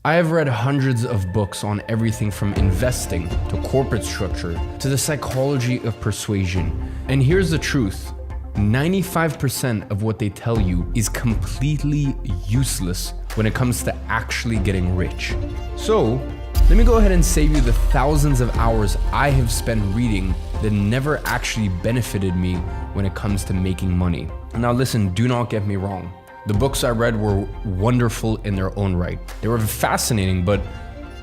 I have read hundreds of books on everything from investing to corporate structure to the psychology of persuasion. And here's the truth. 95% of what they tell you is completely useless when it comes to actually getting rich. So, let me go ahead and save you the thousands of hours I have spent reading that never actually benefited me when it comes to making money. Now listen, do not get me wrong. The books I read were wonderful in their own right. They were fascinating, but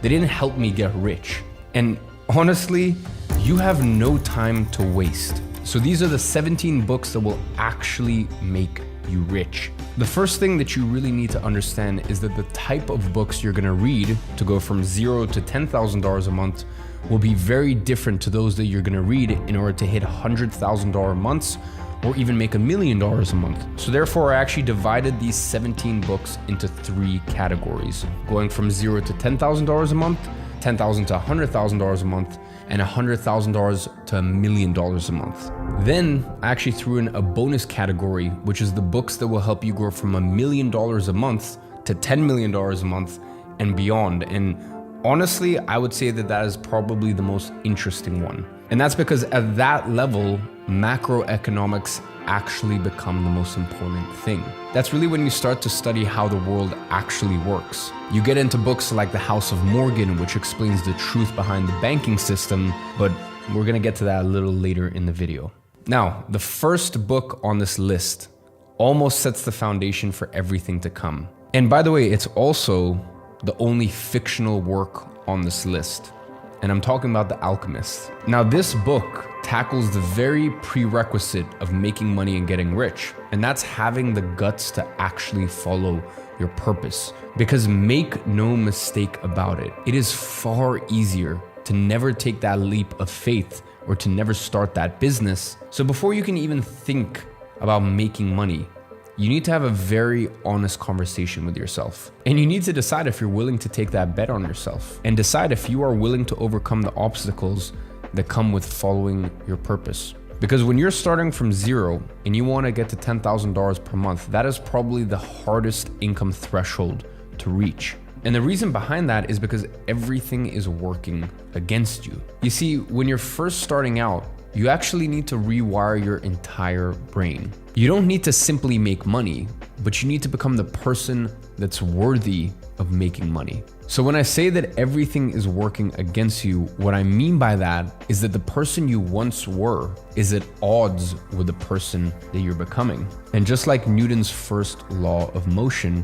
they didn't help me get rich. And honestly, you have no time to waste. So these are the 17 books that will actually make you rich. The first thing that you really need to understand is that the type of books you're gonna read to go from $0 to $10,000 a month will be very different to those that you're gonna read in order to hit $100,000 months or even make $1 million a month. So therefore, I actually divided these 17 books into 3 categories, going from $0 to $10,000 a month, $10,000 to $100,000 a month, and $100,000 to $1 million a month. Then I actually threw in a bonus category, which is the books that will help you grow from $1 million a month to $10 million a month and beyond. And honestly, I would say that that is probably the most interesting one. And that's because at that level, macroeconomics actually become the most important thing. That's really when you start to study how the world actually works. You get into books like The House of Morgan, which explains the truth behind the banking system, but we're gonna get to that a little later in the video. Now, the first book on this list almost sets the foundation for everything to come. And by the way, it's also the only fictional work on this list. And I'm talking about The Alchemist. Now, this book tackles the very prerequisite of making money and getting rich, and that's having the guts to actually follow your purpose. Because make no mistake about it, it is far easier to never take that leap of faith or to never start that business. So before you can even think about making money, you need to have a very honest conversation with yourself. And you need to decide if you're willing to take that bet on yourself and decide if you are willing to overcome the obstacles that come with following your purpose. Because when you're starting from $0 and you want to get to $10,000 per month, that is probably the hardest income threshold to reach. And the reason behind that is because everything is working against you. You see, when you're first starting out, you actually need to rewire your entire brain. You don't need to simply make money, but you need to become the person that's worthy of making money. So when I say that everything is working against you, what I mean by that is that the person you once were is at odds with the person that you're becoming. And just like Newton's first law of motion,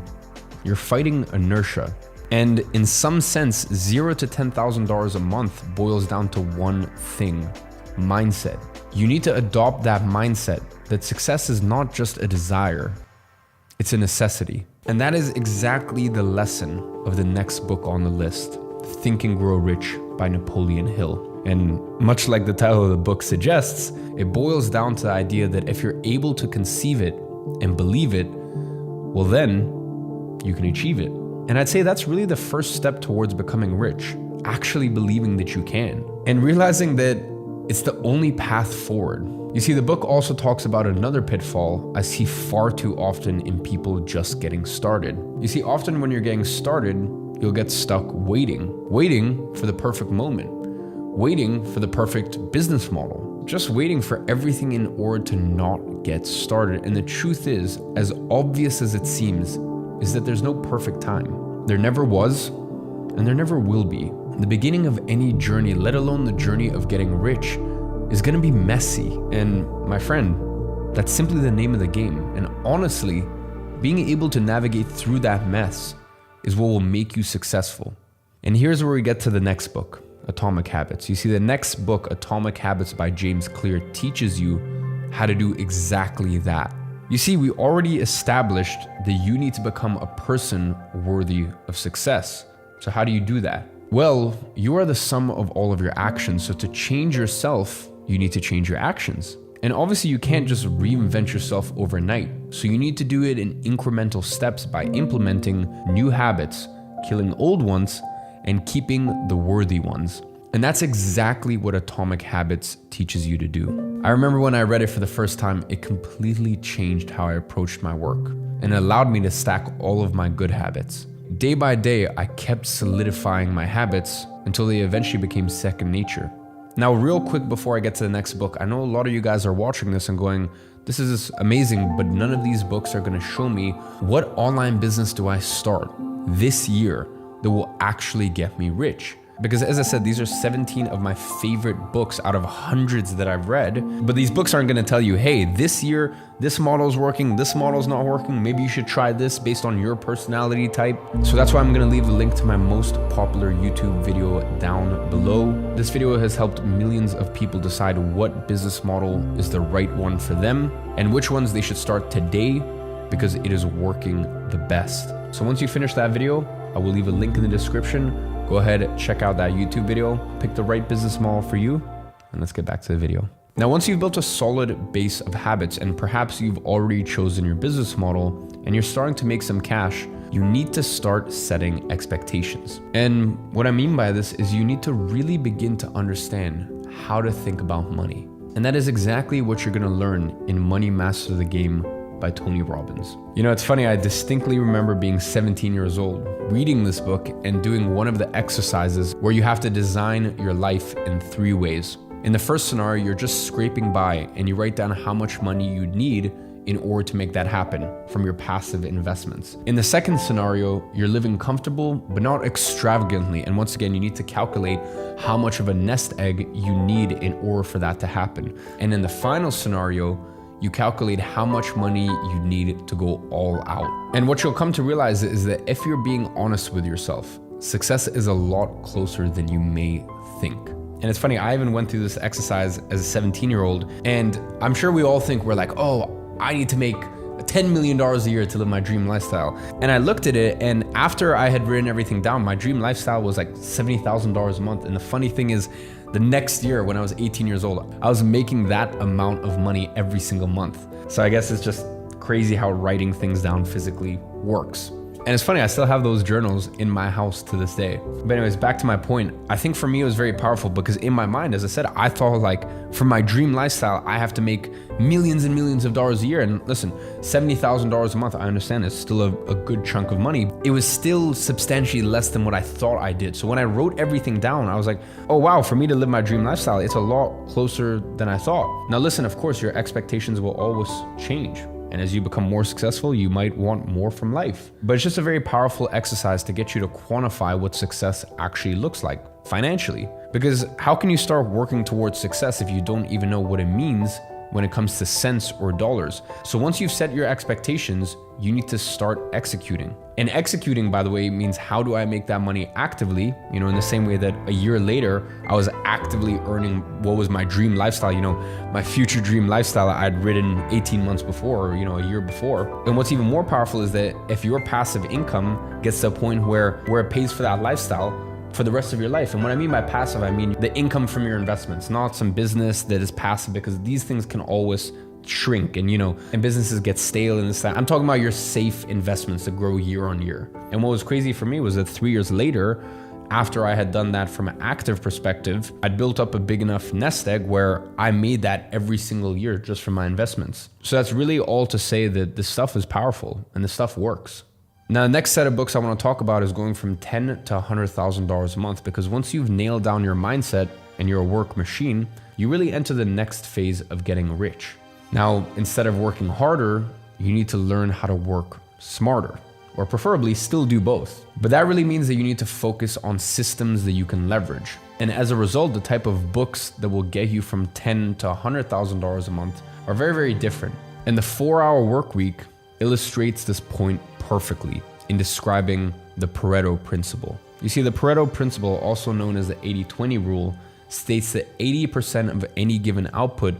you're fighting inertia. And in some sense, $0 to $10,000 a month boils down to one thing: mindset. You need to adopt that mindset that success is not just a desire, it's a necessity. And that is exactly the lesson of the next book on the list, Think and Grow Rich by Napoleon Hill. And much like the title of the book suggests, it boils down to the idea that if you're able to conceive it and believe it, well then you can achieve it. And I'd say that's really the first step towards becoming rich, actually believing that you can and realizing that it's the only path forward. You see, the book also talks about another pitfall I see far too often in people just getting started. You see, often when you're getting started, you'll get stuck waiting for the perfect moment, waiting for the perfect business model, just waiting for everything in order to not get started. And the truth is, as obvious as it seems, is that there's no perfect time. There never was, and there never will be. The beginning of any journey, let alone the journey of getting rich, is gonna be messy. And my friend, that's simply the name of the game. And honestly, being able to navigate through that mess is what will make you successful. And here's where we get to the next book, Atomic Habits. You see, the next book, Atomic Habits by James Clear, teaches you how to do exactly that. You see, we already established that you need to become a person worthy of success. So how do you do that? Well, you are the sum of all of your actions. So to change yourself, you need to change your actions. And obviously you can't just reinvent yourself overnight. So you need to do it in incremental steps by implementing new habits, killing old ones, and keeping the worthy ones. And that's exactly what Atomic Habits teaches you to do. I remember when I read it for the first time, it completely changed how I approached my work and allowed me to stack all of my good habits. day by day, I kept solidifying my habits until they eventually became second nature. Now, real quick before I get to the next book, I know a lot of you guys are watching this and going, this is amazing, but none of these books are gonna show me what online business do I start this year that will actually get me rich. Because as I said, these are 17 of my favorite books out of hundreds that I've read. But these books aren't gonna tell you, hey, this year, this model's working, this model's not working. Maybe you should try this based on your personality type. So that's why I'm gonna leave the link to my most popular YouTube video down below. This video has helped millions of people decide what business model is the right one for them and which ones they should start today because it is working the best. So once you finish that video, I will leave a link in the description. Go ahead, check out that YouTube video, pick the right business model for you, and let's get back to the video. Now, once you've built a solid base of habits and perhaps you've already chosen your business model and you're starting to make some cash, you need to start setting expectations. And what I mean by this is you need to really begin to understand how to think about money. And that is exactly what you're gonna learn in Money Master the Game by Tony Robbins. You know, it's funny, I distinctly remember being 17 years old, reading this book and doing one of the exercises where you have to design your life in 3 ways. In the first scenario, you're just scraping by and you write down how much money you need in order to make that happen from your passive investments. In the second scenario, you're living comfortable, but not extravagantly. And once again, you need to calculate how much of a nest egg you need in order for that to happen. And in the final scenario, you calculate how much money you need to go all out. And what you'll come to realize is that if you're being honest with yourself, success is a lot closer than you may think. And it's funny, I even went through this exercise as a 17-year-old, and I'm sure we all think we're like, oh, I need to make $10 million a year to live my dream lifestyle. And I looked at it, and after I had written everything down, my dream lifestyle was like $70,000 a month. And the funny thing is, the next year when I was 18 years old, I was making that amount of money every single month. So I guess it's just crazy how writing things down physically works. And it's funny, I still have those journals in my house to this day. But anyways, back to my point. I think for me, it was very powerful because in my mind, as I said, I thought like for my dream lifestyle, I have to make millions and millions of dollars a year. And listen, $70,000 a month, I understand it's still a good chunk of money. It was still substantially less than what I thought I did. So when I wrote everything down, I was like, oh wow, for me to live my dream lifestyle, it's a lot closer than I thought. Now listen, of course, your expectations will always change. And as you become more successful, you might want more from life. But it's just a very powerful exercise to get you to quantify what success actually looks like financially. Because how can you start working towards success if you don't even know what it means when it comes to cents or dollars? So once you've set your expectations, you need to start executing. And executing, by the way, means how do I make that money actively? You know, in the same way that a year later, I was actively earning what was my dream lifestyle, you know, my future dream lifestyle I'd written 18 months before, or, you know, a year before. And what's even more powerful is that if your passive income gets to a point where it pays for that lifestyle for the rest of your life. And what I mean by passive, I mean the income from your investments, not some business that is passive, because these things can always shrink and, you know, and businesses get stale and this, that. I'm talking about your safe investments that grow year on year. And what was crazy for me was that 3 years later, after I had done that from an active perspective, I'd built up a big enough nest egg where I made that every single year just from my investments. So that's really all to say that this stuff is powerful and this stuff works. Now, the next set of books I want to talk about is going from $10,000 to $100,000 a month, because once you've nailed down your mindset and you're a work machine, you really enter the next phase of getting rich. Now, instead of working harder, you need to learn how to work smarter, or preferably still do both. But that really means that you need to focus on systems that you can leverage. And as a result, the type of books that will get you from $10,000 to $100,000 a month are very, very different. And the 4-hour work week illustrates this point perfectly in describing the Pareto principle. You see, the Pareto principle, also known as the 80-20 rule, states that 80% of any given output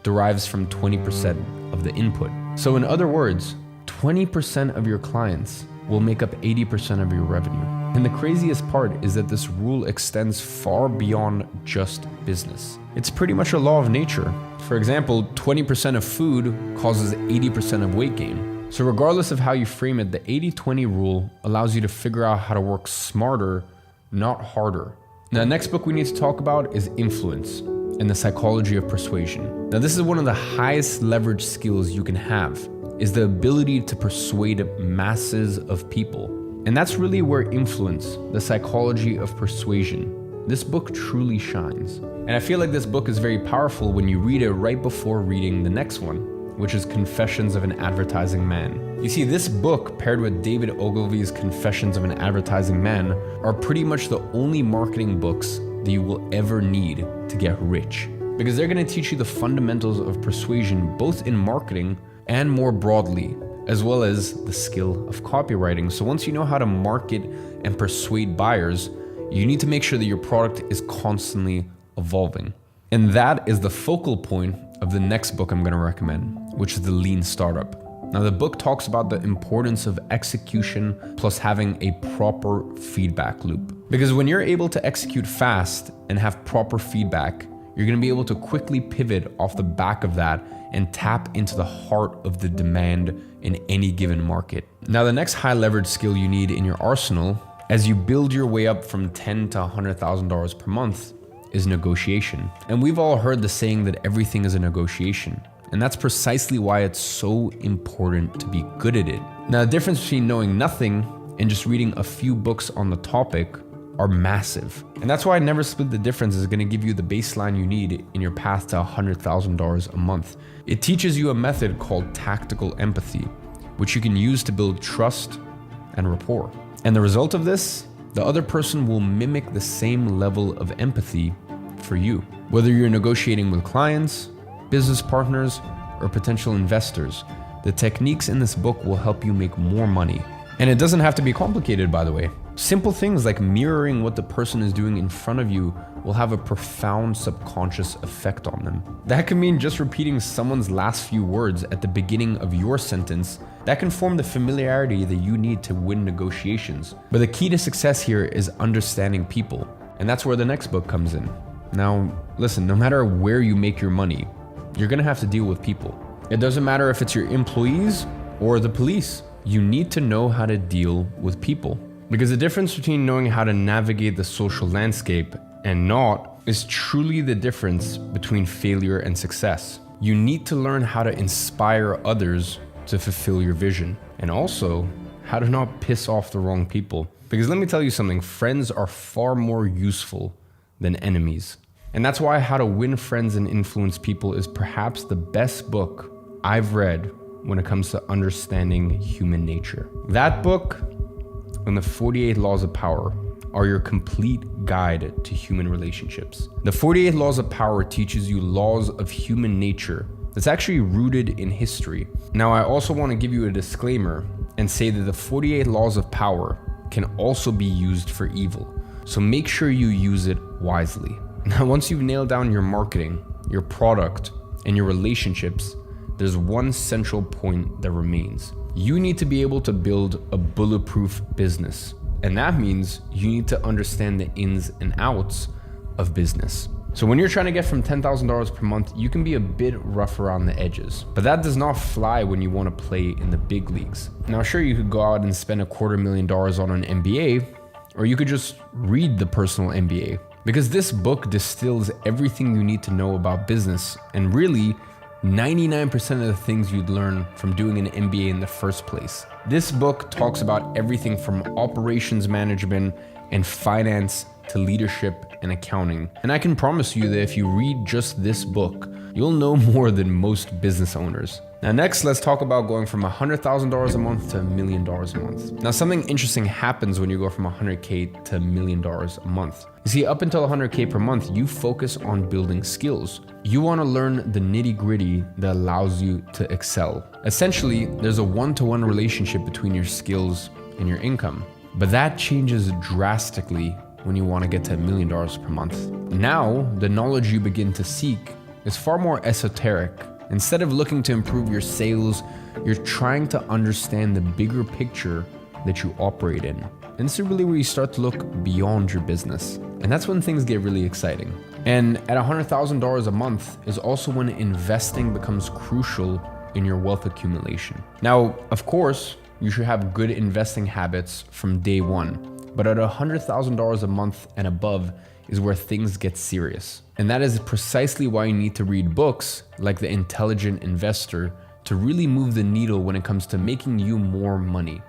derives from 20% of the input. So in other words, 20% of your clients will make up 80% of your revenue. And the craziest part is that this rule extends far beyond just business. It's pretty much a law of nature. For example, 20% of food causes 80% of weight gain. So regardless of how you frame it, the 80-20 rule allows you to figure out how to work smarter, not harder. Now, the next book we need to talk about is Influence and the Psychology of Persuasion. Now, this is one of the highest leverage skills you can have, is the ability to persuade masses of people. And that's really where influence, the psychology of persuasion, this book truly shines. And I feel like this book is very powerful when you read it right before reading the next one, which is Confessions of an Advertising Man. You see, this book paired with David Ogilvy's Confessions of an Advertising Man are pretty much the only marketing books that you will ever need to get rich. Because they're going to teach you the fundamentals of persuasion, both in marketing and more broadly, as well as the skill of copywriting. So once you know how to market and persuade buyers, you need to make sure that your product is constantly evolving. And that is the focal point of the next book I'm going to recommend, which is The Lean Startup. Now, the book talks about the importance of execution plus having a proper feedback loop. Because when you're able to execute fast and have proper feedback, you're going to be able to quickly pivot off the back of that and tap into the heart of the demand in any given market. Now, the next high leverage skill you need in your arsenal as you build your way up from $10,000 to $100,000 per month is negotiation. And we've all heard the saying that everything is a negotiation. And that's precisely why it's so important to be good at it. Now, the difference between knowing nothing and just reading a few books on the topic are massive. And that's why I Never Split the Difference is going to give you the baseline you need in your path to $100,000 a month. It teaches you a method called tactical empathy, which you can use to build trust and rapport. And the result of this, the other person will mimic the same level of empathy for you. Whether you're negotiating with clients, business partners, or potential investors, the techniques in this book will help you make more money. And it doesn't have to be complicated, by the way. Simple things like mirroring what the person is doing in front of you will have a profound subconscious effect on them. That can mean just repeating someone's last few words at the beginning of your sentence. That can form the familiarity that you need to win negotiations. But the key to success here is understanding people. And that's where the next book comes in. Now, listen, no matter where you make your money, you're gonna have to deal with people. It doesn't matter if it's your employees or the police. You need to know how to deal with people. Because the difference between knowing how to navigate the social landscape and not is truly the difference between failure and success. You need to learn how to inspire others to fulfill your vision, and also how to not piss off the wrong people. Because let me tell you something, friends are far more useful than enemies. And that's why How to Win Friends and Influence People is perhaps the best book I've read when it comes to understanding human nature. That book and the 48 Laws of Power are your complete guide to human relationships. The 48 Laws of Power teaches you laws of human nature that's actually rooted in history. Now, I also want to give you a disclaimer and say that the 48 Laws of Power can also be used for evil. So make sure you use it wisely. Now, once you've nailed down your marketing, your product, and your relationships, there's one central point that remains. You need to be able to build a bulletproof business. And that means you need to understand the ins and outs of business. So when you're trying to get from $10,000 per month, you can be a bit rough around the edges, but that does not fly when you want to play in the big leagues. Now, sure, you could go out and spend $250,000 on an MBA, or you could just read the personal MBA, because this book distills everything you need to know about business, and really 99% of the things you'd learn from doing an MBA in the first place. This book talks about everything from operations management and finance to leadership and accounting. And I can promise you that if you read just this book, you'll know more than most business owners. Now next, let's talk about going from $100,000 a month to $1 million a month. Now something interesting happens when you go from $100K to $1 million a month. You see, up until $100K per month, you focus on building skills. You want to learn the nitty-gritty that allows you to excel. Essentially, there's a one-to-one relationship between your skills and your income. But that changes drastically when you want to get to $1 million per month. Now, the knowledge you begin to seek is far more esoteric. Instead of looking to improve your sales, you're trying to understand the bigger picture that you operate in. And this is really where you start to look beyond your business. And that's when things get really exciting. And at $100,000 a month is also when investing becomes crucial in your wealth accumulation. Now, of course, you should have good investing habits from day one. But at $100,000 a month and above is where things get serious. And that is precisely why you need to read books like The Intelligent Investor to really move the needle when it comes to making you more money.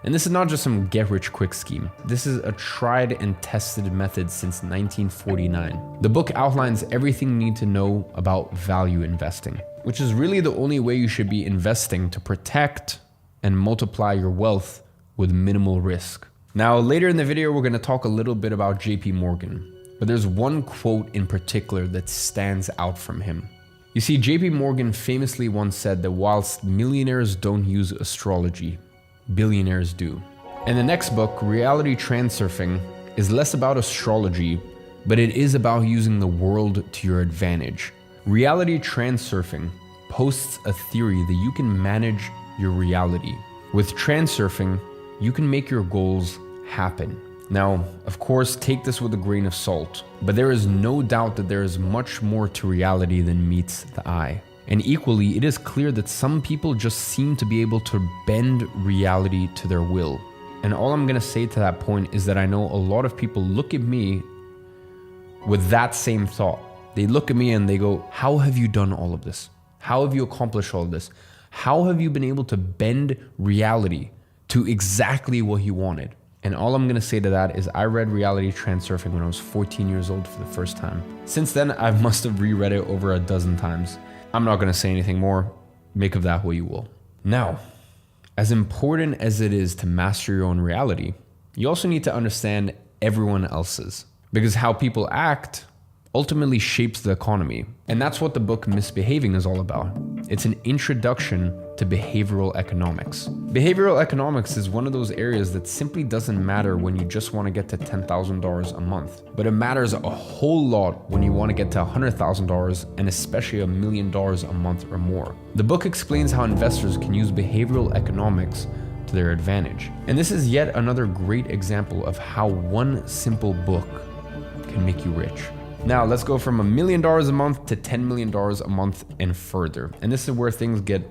And this is not just some get-rich-quick scheme. This is a tried and tested method since 1949. The book outlines everything you need to know about value investing, which is really the only way you should be investing to protect and multiply your wealth with minimal risk. Now, later in the video, we're going to talk a little bit about JP Morgan, but there's one quote in particular that stands out from him. You see, JP Morgan famously once said that whilst millionaires don't use astrology, billionaires do. And the next book, Reality Transurfing, is less about astrology, but it is about using the world to your advantage. Reality Transurfing posts a theory that you can manage your reality. With transurfing, you can make your goals happen. Now, of course, take this with a grain of salt, but there is no doubt that there is much more to reality than meets the eye. And equally, it is clear that some people just seem to be able to bend reality to their will. And all I'm gonna say to that point is that I know a lot of people look at me with that same thought. They look at me and they go, how have you done all of this? How have you accomplished all of this? How have you been able to bend reality to exactly what you wanted? And all I'm gonna say to that is I read Reality Transurfing when I was 14 years old for the first time. Since then, I must have reread it over a dozen times. I'm not gonna say anything more. Make of that what you will. Now, as important as it is to master your own reality, you also need to understand everyone else's. Because how people act ultimately shapes the economy. And that's what the book Misbehaving is all about. It's an introduction to behavioral economics. Behavioral economics is one of those areas that simply doesn't matter when you just want to get to $10,000 a month, but it matters a whole lot when you want to get to $100,000 and especially $1 million a month or more. The book explains how investors can use behavioral economics to their advantage. And this is yet another great example of how one simple book can make you rich. Now let's go from $1 million a month to $10 million a month and further. And this is where things get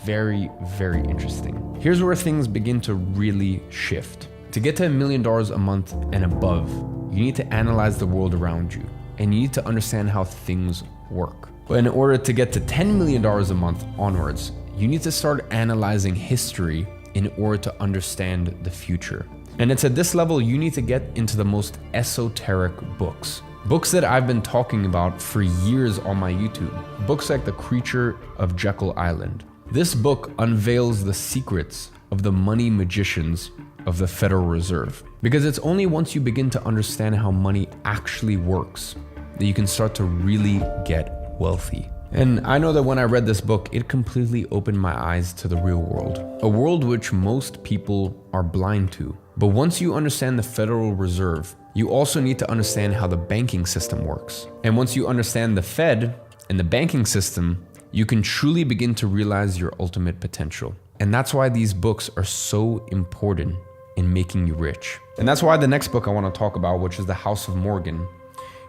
very, very interesting. Here's where things begin to really shift. To get to $1 million a month and above, you need to analyze the world around you and you need to understand how things work. But in order to get to $10 million a month onwards, you need to start analyzing history in order to understand the future. And it's at this level you need to get into the most esoteric books. Books that I've been talking about for years on my YouTube. Books like The Creature of Jekyll Island. This book unveils the secrets of the money magicians of the Federal Reserve. Because it's only once you begin to understand how money actually works that you can start to really get wealthy. And I know that when I read this book, it completely opened my eyes to the real world. A world which most people are blind to. But once you understand the Federal Reserve, you also need to understand how the banking system works. And once you understand the Fed and the banking system, you can truly begin to realize your ultimate potential. And that's why these books are so important in making you rich. And that's why the next book I want to talk about, which is The House of Morgan,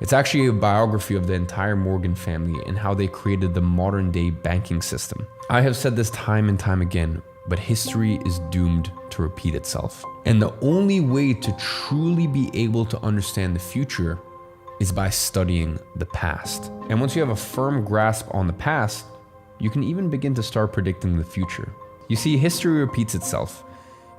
it's actually a biography of the entire Morgan family and how they created the modern day banking system. I have said this time and time again, but history is doomed to repeat itself. And the only way to truly be able to understand the future is by studying the past. And once you have a firm grasp on the past, you can even begin to start predicting the future. You see, history repeats itself,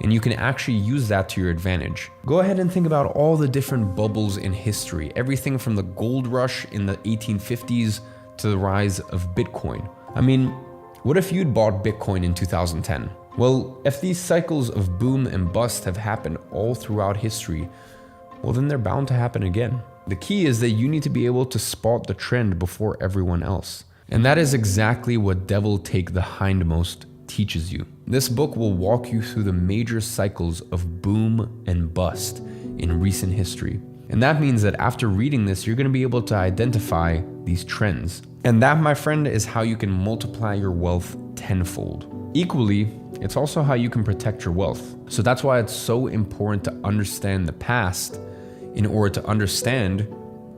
and you can actually use that to your advantage. Go ahead and think about all the different bubbles in history, everything from the gold rush in the 1850s to the rise of Bitcoin. I mean, what if you'd bought Bitcoin in 2010? Well, if these cycles of boom and bust have happened all throughout history, well then they're bound to happen again. The key is that you need to be able to spot the trend before everyone else. And that is exactly what Devil Take the Hindmost teaches you. This book will walk you through the major cycles of boom and bust in recent history. And that means that after reading this, you're going to be able to identify these trends. And that, my friend, is how you can multiply your wealth tenfold. Equally, it's also how you can protect your wealth. So that's why it's so important to understand the past in order to understand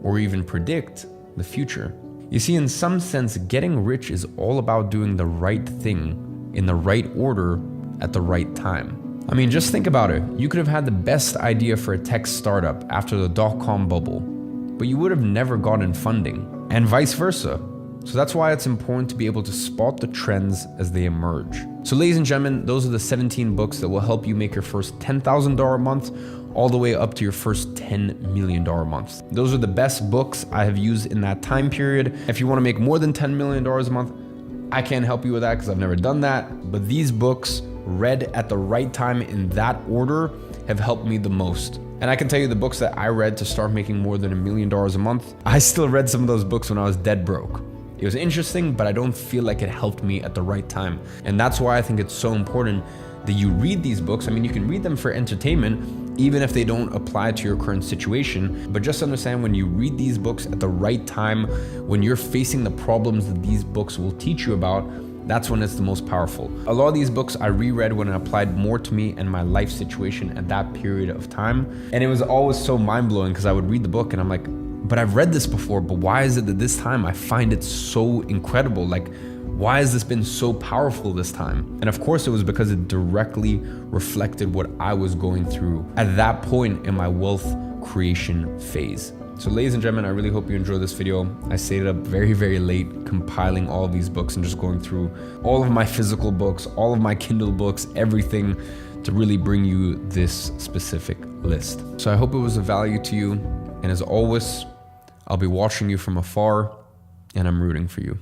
or even predict the future. You see, in some sense, getting rich is all about doing the right thing in the right order at the right time. I mean, just think about it. You could have had the best idea for a tech startup after the dot-com bubble, but you would have never gotten funding, and vice versa. So that's why it's important to be able to spot the trends as they emerge. So ladies and gentlemen, those are the 17 books that will help you make your first $10,000 a month all the way up to your first $10 million a month. Those are the best books I have used in that time period. If you want to make more than $10 million a month, I can't help you with that because I've never done that. But these books, read at the right time in that order, have helped me the most. And I can tell you the books that I read to start making more than $1 million a month, I still read some of those books when I was dead broke. It was interesting, but I don't feel like it helped me at the right time. And that's why I think it's so important that you read these books. I mean, you can read them for entertainment, even if they don't apply to your current situation. But just understand, when you read these books at the right time, when you're facing the problems that these books will teach you about, that's when it's the most powerful. A lot of these books I reread when it applied more to me and my life situation at that period of time. And it was always so mind-blowing because I would read the book and I'm like, but I've read this before, but why is it that this time I find it so incredible? Like, why has this been so powerful this time? And of course it was because it directly reflected what I was going through at that point in my wealth creation phase. So ladies and gentlemen, I really hope you enjoyed this video. I stayed up very, very late compiling all of these books and just going through all of my physical books, all of my Kindle books, everything to really bring you this specific list. So I hope it was of value to you. And as always, I'll be watching you from afar and I'm rooting for you.